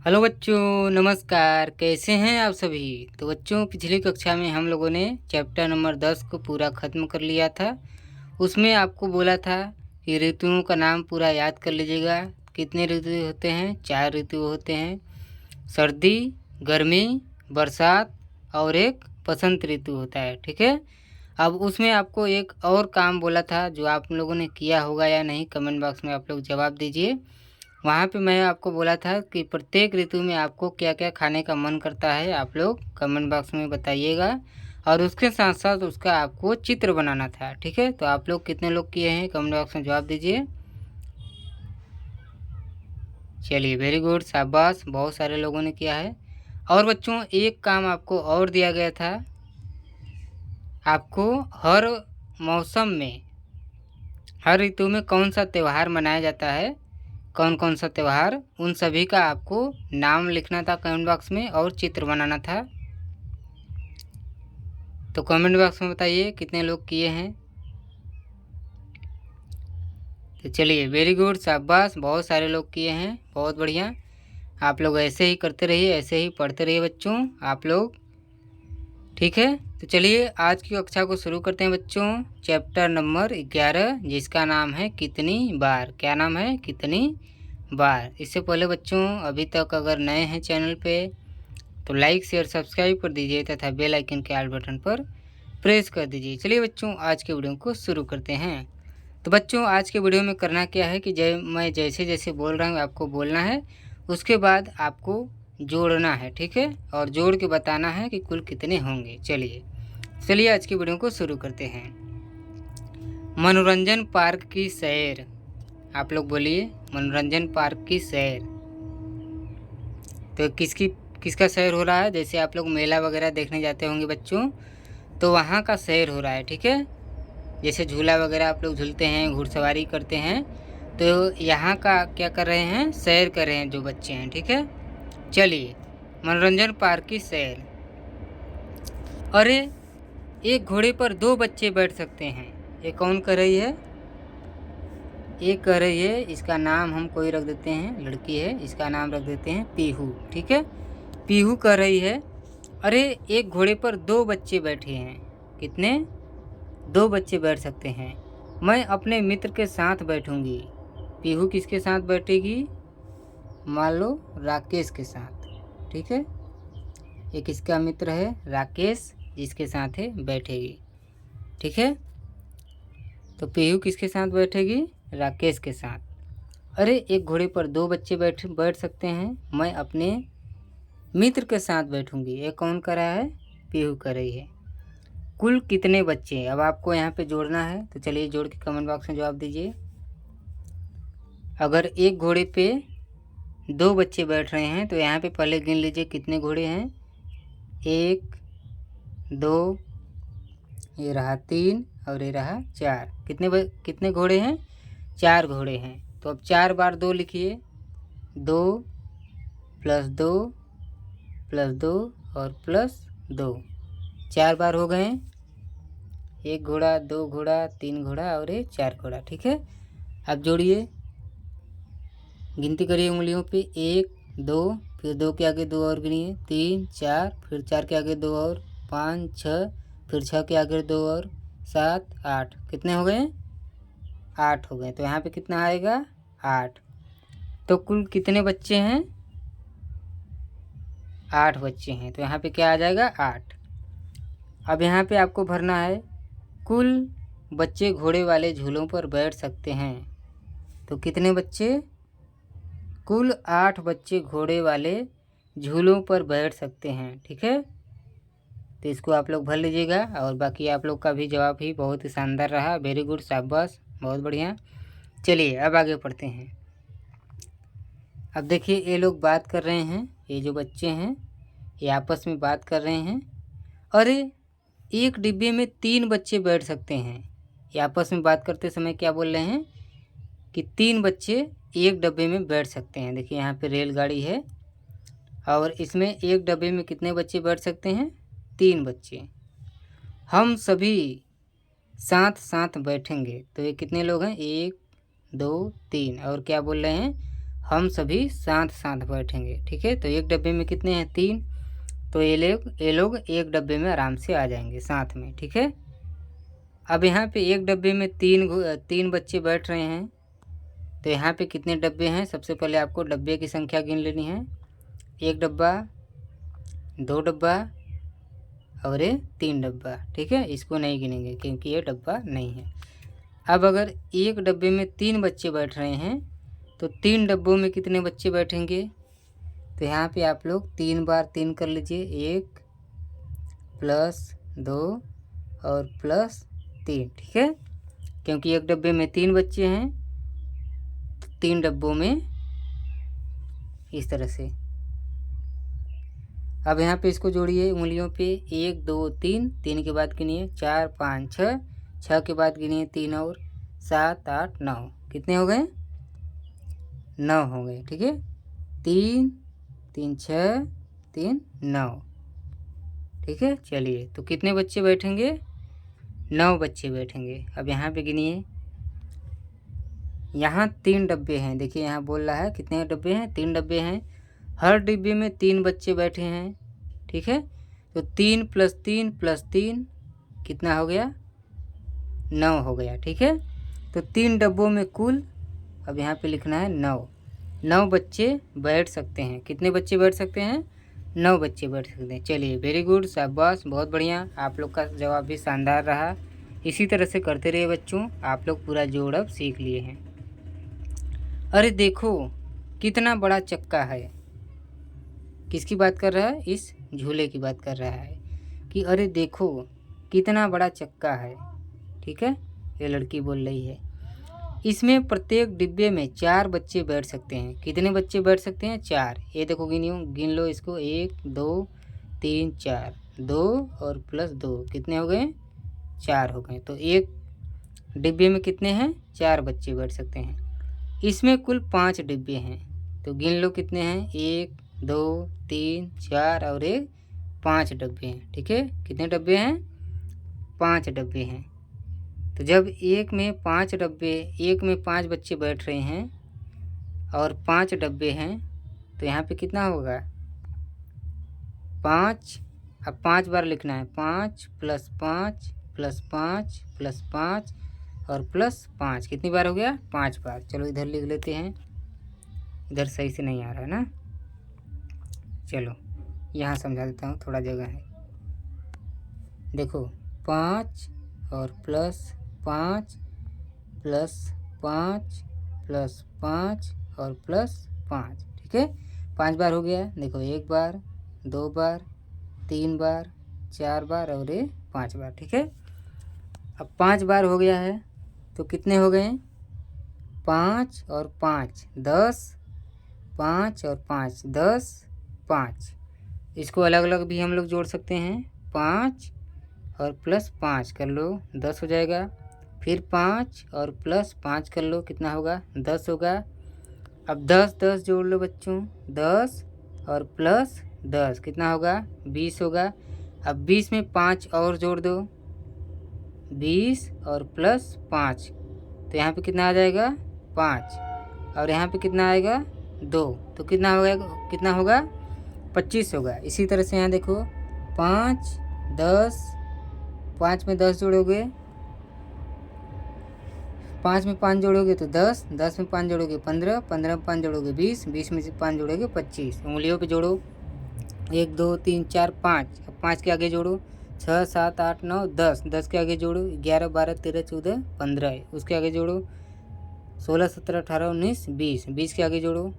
Hello बच्चों, नमस्कार। कैसे हैं आप सभी। तो बच्चों, पिछली कक्षा में हम लोगों ने चैप्टर नंबर 10 को पूरा ख़त्म कर लिया था। उसमें आपको बोला था कि ऋतुओं का नाम पूरा याद कर लीजिएगा। कितने ऋतु होते हैं? 4 ऋतु होते हैं। सर्दी, गर्मी, बरसात और एक बसंत ऋतु होता है। ठीक है। अब उसमें आपको एक और काम बोला था जो आप लोगों ने किया होगा या नहीं, कमेंट बॉक्स में आप लोग जवाब दीजिए। वहाँ पे मैं आपको बोला था कि प्रत्येक ऋतु में आपको क्या क्या खाने का मन करता है, आप लोग कमेंट बॉक्स में बताइएगा। और उसके साथ साथ उसका आपको चित्र बनाना था। ठीक है। तो आप लोग कितने लोग किए हैं, कमेंट बॉक्स में जवाब दीजिए। चलिए, वेरी गुड, शाबाश, बहुत सारे लोगों ने किया है। और बच्चों, एक काम आपको और दिया गया था। आपको हर मौसम में, हर ऋतु में कौन सा त्यौहार मनाया जाता है, कौन कौन सा त्यौहार, उन सभी का आपको नाम लिखना था कमेंट बॉक्स में और चित्र बनाना था। तो कमेंट बॉक्स में बताइए कितने लोग किए हैं। तो चलिए, वेरी गुड, शाबाश, बहुत सारे लोग किए हैं, बहुत बढ़िया। आप लोग ऐसे ही करते रहिए, ऐसे ही पढ़ते रहिए बच्चों आप लोग। ठीक है। तो चलिए, आज की कक्षा को शुरू करते हैं बच्चों। चैप्टर नंबर 11, जिसका नाम है कितनी बार। क्या नाम है? कितनी बार। इससे पहले बच्चों, अभी तक अगर नए हैं चैनल पे तो लाइक शेयर सब्सक्राइब कर दीजिए तथा बेल आइकन के ऑल बटन पर प्रेस कर दीजिए। चलिए बच्चों, आज के वीडियो को शुरू करते हैं। तो बच्चों, आज के वीडियो में करना क्या है कि मैं जैसे जैसे बोल रहा हूँ आपको बोलना है, उसके बाद आपको जोड़ना है। ठीक है। और जोड़ के बताना है कि कुल कितने होंगे। चलिए आज की वीडियो को शुरू करते हैं। मनोरंजन पार्क की सैर। आप लोग बोलिए, मनोरंजन पार्क की सैर। तो किसका सैर हो रहा है? जैसे आप लोग मेला वगैरह देखने जाते होंगे बच्चों, तो वहाँ का सैर हो रहा है। ठीक है। जैसे झूला वगैरह आप लोग झूलते हैं, घुड़सवारी करते हैं, तो यहाँ का क्या कर रहे हैं? सैर कर रहे हैं जो बच्चे हैं। ठीक है। चलिए, मनोरंजन पार्क की सैर। अरे, एक घोड़े पर 2 बच्चे बैठ सकते हैं। ये कौन कर रही है? ये कर रही है, इसका नाम हम कोई रख देते हैं, लड़की है, इसका नाम रख देते हैं पीहू। ठीक है। पीहू कर रही है। अरे, एक घोड़े पर 2 बच्चे बैठे हैं। कितने? 2 बच्चे बैठ सकते हैं। मैं अपने मित्र के साथ बैठूंगी। पीहू किसके साथ बैठेगी? मान लो राकेश के साथ। ठीक है। ये किसका मित्र है? राकेश, जिसके साथ है बैठेगी। ठीक है। तो पीहू किसके साथ बैठेगी? राकेश के साथ। अरे, एक घोड़े पर 2 बच्चे बैठ सकते हैं। मैं अपने मित्र के साथ बैठूंगी। ये कौन कर रहा है? पीहू कर रही है। कुल कितने बच्चे? अब आपको यहाँ पे जोड़ना है। तो चलिए, जोड़ के कमेंट बॉक्स में जवाब दीजिए। अगर एक घोड़े पे 2 बच्चे बैठ रहे हैं तो यहाँ पे पहले गिन लीजिए कितने घोड़े हैं। 1, 2, ये रहा 3 और ये रहा 4। कितने घोड़े हैं? 4 घोड़े हैं। तो अब 4 बार 2 लिखिए। 2 + 2 + 2 और +2, 4 बार हो गए। 1 घोड़ा, 2 घोड़ा, 3 घोड़ा और ये 4 घोड़ा। ठीक है। अब जोड़िए, गिनती करिए उंगलियों पे। 1, 2, फिर 2 के आगे 2 और गिनिए। 3, 4, फिर 4 के आगे 2 और, 5, 6, फिर 6 के आगे 2 और, 7, 8। कितने हो गए? 8 हो गए। तो यहाँ पे कितना आएगा? 8। तो कुल कितने बच्चे हैं? 8 बच्चे हैं। तो यहाँ पे क्या आ जाएगा? 8। अब यहाँ पे आपको भरना है कुल बच्चे घोड़े वाले झूलों पर बैठ सकते हैं। तो कितने बच्चे? कुल 8 बच्चे घोड़े वाले झूलों पर बैठ सकते हैं। ठीक है। तो इसको आप लोग भर लीजिएगा। और बाकी आप लोग का भी जवाब ही बहुत ही शानदार रहा। वेरी गुड, शाबाश, बहुत बढ़िया। चलिए, अब आगे पढ़ते हैं। अब देखिए, ये लोग बात कर रहे हैं, ये जो बच्चे हैं ये आपस में बात कर रहे हैं। अरे, एक डिब्बे में 3 बच्चे बैठ सकते हैं। ये आपस में बात करते समय क्या बोल रहे हैं कि 3 बच्चे एक डब्बे में बैठ सकते हैं। देखिए, यहाँ पे रेलगाड़ी है और इसमें एक डब्बे में कितने बच्चे बैठ सकते हैं? 3 बच्चे। हम सभी साथ साथ बैठेंगे। तो ये कितने लोग हैं? 1, 2, 3। और क्या बोल रहे हैं? हम सभी साथ साथ बैठेंगे। ठीक है, तो एक डब्बे में कितने हैं 3, तो ये लोग एक डब्बे में आराम से आ जाएंगे साथ में। ठीक है, अब यहाँ पे एक डब्बे में 3 बच्चे बैठ रहे हैं, तो यहाँ पे कितने डब्बे हैं, सबसे पहले आपको डब्बे की संख्या गिन लेनी है। 1 डब्बा, 2 डब्बा और ये 3 डब्बा। ठीक है, इसको नहीं गिनेंगे क्योंकि ये डब्बा नहीं है। अब अगर एक डब्बे में 3 बच्चे बैठ रहे हैं तो 3 डब्बों में कितने बच्चे बैठेंगे, तो यहाँ पे आप लोग 3 बार 3 कर लीजिए, 1 प्लस 2 और प्लस 3। ठीक है, क्योंकि एक डब्बे में 3 बच्चे हैं तो 3 डब्बों में इस तरह से। अब यहाँ पे इसको जोड़िए उंगलियों पे, 1 2 3, 3 के बाद गिनिए 4 5 6, 6 के बाद गिनिए 3 और 7 8 9, कितने हो गए 9 हो गए। ठीक है, 3 3 6 3 9। ठीक है, चलिए तो कितने बच्चे बैठेंगे, 9 बच्चे बैठेंगे। अब यहाँ पे गिनिए, यहाँ 3 डब्बे हैं, देखिए यहाँ बोल रहा है कितने डब्बे हैं, 3 डब्बे हैं, हर डिब्बे में 3 बच्चे बैठे हैं। ठीक है, तो 3 + 3 + 3 कितना हो गया 9 हो गया। ठीक है, तो 3 डब्बों में कुल, अब यहाँ पे लिखना है 9 बच्चे बैठ सकते हैं। कितने बच्चे बैठ सकते हैं, 9 बच्चे बैठ सकते हैं। चलिए वेरी गुड, शाबाश, बहुत बढ़िया, आप लोग का जवाब भी शानदार रहा। इसी तरह से करते रहिए बच्चों, आप लोग पूरा जोड़ अब सीख लिए हैं। अरे देखो कितना बड़ा चक्का है, किसकी बात कर रहा है, इस झूले की बात कर रहा है कि अरे देखो कितना बड़ा चक्का है। ठीक है, ये लड़की बोल रही है, इसमें प्रत्येक डिब्बे में 4 बच्चे बैठ सकते हैं। कितने बच्चे बैठ सकते हैं, 4। ये देखो गिन लो इसको, 1 2 3 4, 2 और प्लस 2 कितने हो गए 4 हो गए। तो एक डिब्बे में कितने हैं, 4 बच्चे बैठ सकते हैं। इसमें कुल 5 डिब्बे हैं, तो गिन लो कितने हैं, 1 2 3 4 और 5 डब्बे हैं। ठीक है, कितने डब्बे हैं, 5 डब्बे हैं। तो जब एक में 5 बच्चे बैठ रहे हैं और 5 डब्बे हैं, तो यहाँ पे कितना होगा 5। अब 5 बार लिखना है, 5 + 5 + 5 + 5 और +5, कितनी बार हो गया 5 बार। चलो इधर लिख लेते हैं, इधर सही से नहीं आ रहा है ना, चलो यहाँ समझा देता हूँ, थोड़ा जगह है। देखो 5 और +5 +5 +5 और +5। ठीक है, 5 बार हो गया। देखो 1 बार 2 बार 3 बार 4 बार और 5 बार। ठीक है, अब 5 बार हो गया है तो कितने हो गए 5 और 5 10, 5 और 5 10 5। इसको अलग अलग भी हम लोग जोड़ सकते हैं, 5 और +5 कर लो 10 हो जाएगा, फिर 5 और +5 कर लो कितना होगा 10 होगा। अब 10 10 जोड़ लो बच्चों, 10 और +10 कितना होगा 20 होगा। अब 20 में 5 और जोड़ दो, 20 और +5, तो यहाँ पे कितना आ जाएगा 5 और यहाँ पे कितना आएगा 2, तो कितना होगा 25 होगा। इसी तरह से यहाँ देखो 5 10, 5 में 10 जोड़ोगे, 5 में 5 जोड़ोगे तो 10, 10 में 5 जोड़ोगे 15, 15 में 5 जोड़ोगे 20, 20 में से 5 जोड़ोगे 25। उंगलियों पे जोड़ो, 1 2 3 4 5, अब 5 के आगे जोड़ो 6 7 8 9 10, 10 के आगे जोड़ो 11 12 13 14 15, उसके आगे जोड़ो 16 17 18 19 20, 20 के आगे जोड़ो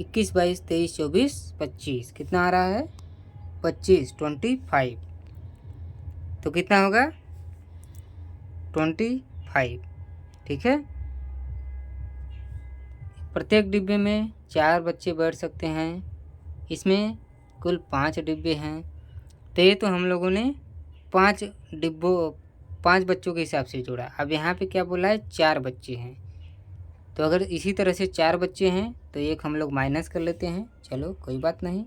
21 22 23 24 25, कितना आ रहा है 25 25। तो कितना होगा 25। ठीक है, प्रत्येक डिब्बे में 4 बच्चे बैठ सकते हैं, इसमें कुल 5 डिब्बे हैं। तो ये तो हम लोगों ने 5 बच्चों के हिसाब से जोड़ा। अब यहाँ पे क्या बोला है 4 बच्चे हैं, तो अगर इसी तरह से 4 बच्चे हैं तो एक हम लोग माइनस कर लेते हैं, चलो कोई बात नहीं।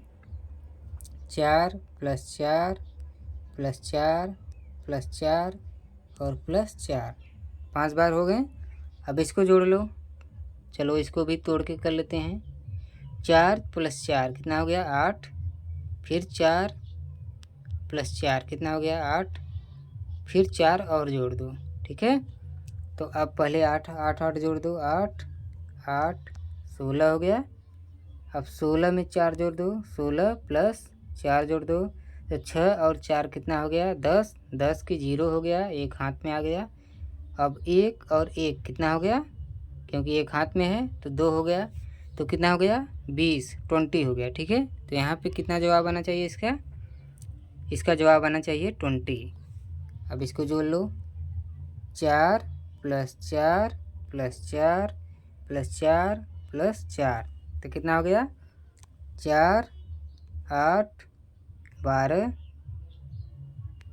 4 + 4 + 4 + 4 और +4, 5 बार हो गए। अब इसको जोड़ लो, चलो इसको भी तोड़ के कर लेते हैं। 4 + 4 कितना हो गया 8, फिर 4 + 4 कितना हो गया 8, फिर 4 और जोड़ दो, ठीक है। तो अब पहले 8 8 8 जोड़ दो, 8 8 16 हो गया। अब 16 में 4 जोड़ दो, 16 + 4 जोड़ दो, तो 6 और 4 कितना हो गया 10, 10 की 0 हो गया, एक हाथ में आ गया। अब 1 और 1 कितना हो गया, क्योंकि एक हाथ में है तो 2 हो गया, तो कितना हो गया 20 20 हो गया, ठीक है। तो यहाँ पे कितना जवाब आना चाहिए इसका, इसका जवाब आना चाहिए 20। अब इसको जोड़ लो, 4 + 4 + 4 + 4 + 4, तो कितना हो गया 4 8 12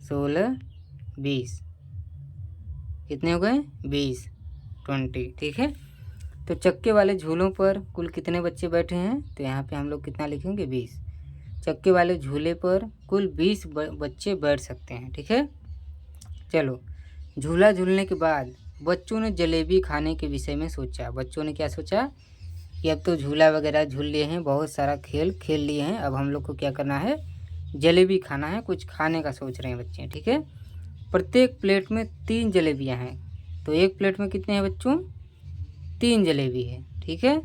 16 20, कितने हो गए 20 20, ठीक है। तो चक्के वाले झूलों पर कुल कितने बच्चे बैठे हैं, तो यहाँ पे हम लोग कितना लिखेंगे 20। चक्के वाले झूले पर कुल 20 बच्चे बैठ सकते हैं, ठीक है। चलो, झूला झूलने के बाद बच्चों ने जलेबी खाने के विषय में सोचा। बच्चों ने क्या सोचा कि अब तो झूला वगैरह झूल लिए हैं, बहुत सारा खेल खेल लिए हैं, अब हम लोग को क्या करना है, जलेबी खाना है, कुछ खाने का सोच रहे हैं बच्चे, ठीक है। प्रत्येक प्लेट में 3 जलेबियाँ हैं, तो एक प्लेट में कितने हैं बच्चों 3 जलेबी है, ठीक है।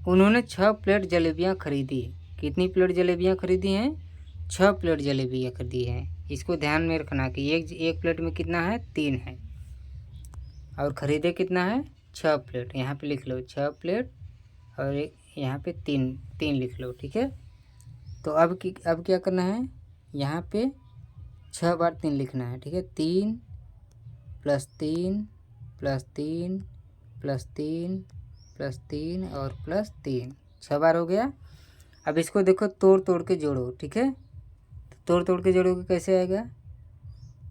उन्होंने 6 प्लेट जलेबियाँ खरीदी। कितनी प्लेट जलेबियाँ खरीदी हैं 6 प्लेट जलेबियाँ खरीदी हैं। इसको ध्यान में रखना कि एक प्लेट में कितना है 3 है, और ख़रीदे कितना है 6 प्लेट। यहाँ पे लिख लो 6 प्लेट, और यहाँ पे 3 लिख लो, ठीक है। तो अब क्या करना है, यहाँ पे 6 बार 3 लिखना है, ठीक है। 3 + 3 + 3 + 3 + 3 और +3, 6 बार हो गया। अब इसको देखो तोड़ तोड़ के जोड़ो, ठीक है। तो तोड़ तोड़ के जोड़ोगे कैसे आएगा,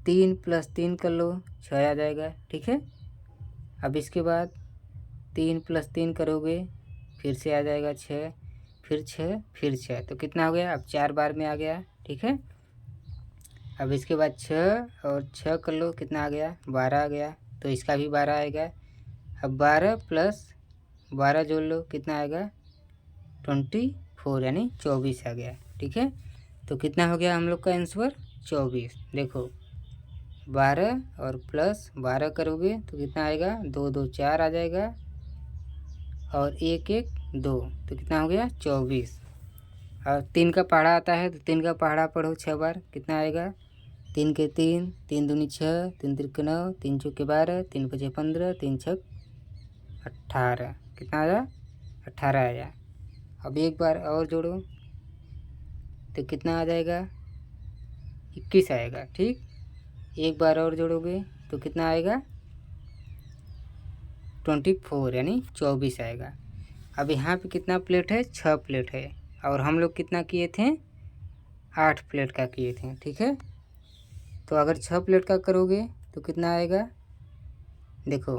3 + 3 कर लो 6 आ जाएगा, ठीक है। अब इसके बाद 3 + 3 करोगे फिर से आ जाएगा 6, फिर 6 फिर 6, तो कितना हो गया अब 4 बार में आ गया, ठीक है। अब इसके बाद 6 और 6 कर लो कितना आ गया 12 आ गया, तो इसका भी 12 आएगा। अब 12 + 12 जोड़ लो कितना आएगा 24, यानी 24 आ गया, ठीक है। तो कितना हो गया हम लोग का आंसर 24। देखो 12 और +12 करोगे तो कितना आएगा 2 2 4 आ जाएगा, और 1 1 2, तो कितना हो गया 24। और 3 का पहाड़ा आता है तो 3 का पहाड़ा पढ़ो 6 बार, कितना आएगा 3 के 3, 3 दूनी 6, 3 त्रिक 9, 3 चौके 12, 3 पचे 15, 3 छक 18, कितना आया 18 आया। अब एक बार और जोड़ो तो कितना आ जाएगा 21 आएगा, ठीक। एक बार और जोड़ोगे तो कितना आएगा 24, यानी 24 आएगा। अब यहाँ पे कितना प्लेट है 6 प्लेट है, और हम लोग कितना किए थे 8 प्लेट का किए थे, ठीक है। तो अगर 6 प्लेट का करोगे तो कितना आएगा, देखो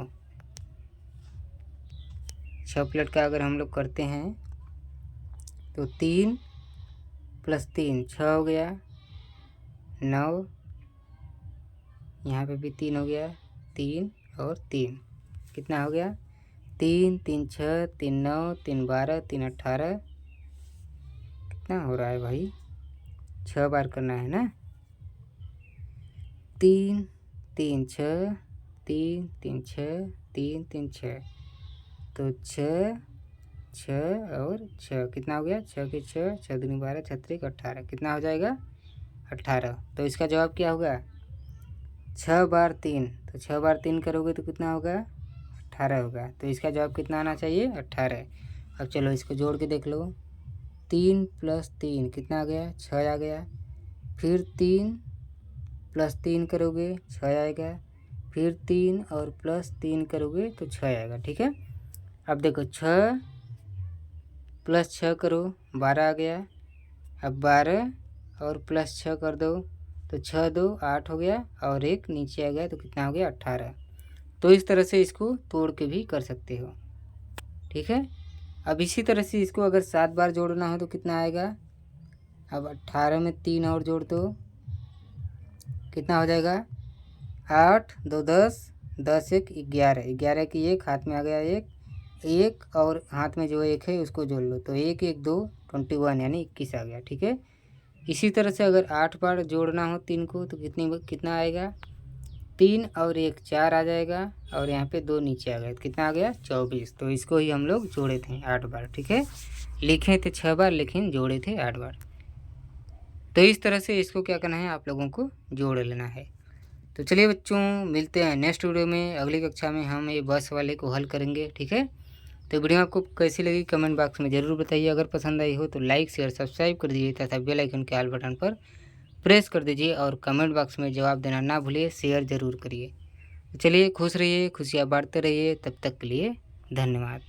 6 प्लेट का अगर हम लोग करते हैं तो 3 + 3 6 हो गया, 9, यहाँ पे भी 3 हो गया, 3 और 3 कितना हो गया 3 3 6 3 9 3 12 3 18, कितना हो रहा है भाई 6 बार करना है ना, 3 3 6 3 3 6 3 3 6, तो 6 6 और 6 कितना हो गया 6 के 6 6 दूनी 12 6 त्रिक 18, कितना हो जाएगा 18। तो इसका जवाब क्या होगा 6 बार 3, तो 6 बार 3 करोगे तो कितना होगा 18 होगा। तो इसका जवाब कितना आना चाहिए 18। अब चलो इसको जोड़ के देख लो, 3 + 3 कितना आ गया 6 आ गया, फिर 3 + 3 करोगे 6 आएगा, फिर 3 और +3 करोगे तो 6 आएगा, ठीक है। अब देखो 6 + 6 करो 12 आ गया, अब 12 और +6 कर दो तो 6 2 8 हो गया, और एक नीचे आ गया तो कितना हो गया 18। तो इस तरह से इसको तोड़ के भी कर सकते हो, ठीक है। अब इसी तरह से इसको अगर 7 बार जोड़ना हो तो कितना आएगा, अब 18 में 3 और जोड़ दो कितना हो जाएगा 8 2 10, 10 1 11, 11 की 1 हाथ में आ गया, 1 एक और हाथ में जो एक है उसको जोड़ लो, तो 1 1 2 21 यानी 21 आ गया। ठीक है, इसी तरह से अगर 8 बार जोड़ना हो 3 को तो कितना आएगा, 3 और 1 4 आ जाएगा, और यहाँ पे 2 नीचे आ गया, कितना आ गया 24। तो इसको ही हम लोग जोड़े थे 8 बार। ठीक है, लिखे थे 6 बार लेकिन जोड़े थे 8 बार। तो इस तरह से इसको क्या करना है, आप लोगों को जोड़ लेना है। तो चलिए बच्चों, मिलते हैं नेक्स्ट वीडियो में। अगली कक्षा में हम ये बस वाले को हल करेंगे। ठीक है, तो वीडियो आपको कैसी लगी कमेंट बॉक्स में ज़रूर बताइए। अगर पसंद आई हो तो लाइक शेयर सब्सक्राइब कर दीजिए तथा बेल आइकन के ऑल बटन पर प्रेस कर दीजिए, और कमेंट बॉक्स में जवाब देना ना भूलिए, शेयर ज़रूर करिए। तो चलिए, खुश रहिए, खुशियाँ बांटते रहिए। तब तक के लिए धन्यवाद।